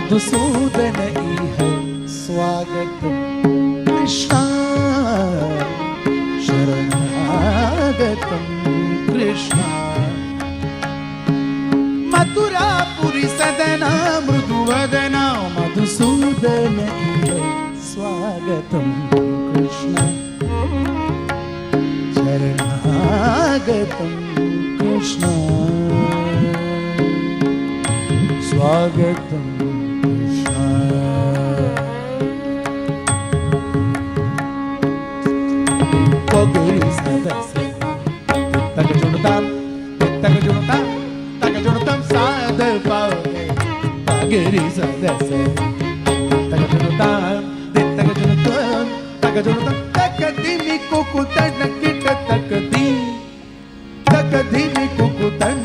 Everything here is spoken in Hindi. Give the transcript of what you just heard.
मधुसूदन इह स्वागतम कृष्ण शरणागतम कृष्ण मथुरापुरी सदना मृदुवदना मधुसूदन इह स्वागतम कृष्ण शरणागतम कृष्ण स्वागतम कृष्ण पगरी सदसे तक जुड़ताम साध पावे पगरी सदसे तक जुड़ताम तक दिमी कुकु तन किट तक दी कुकु तन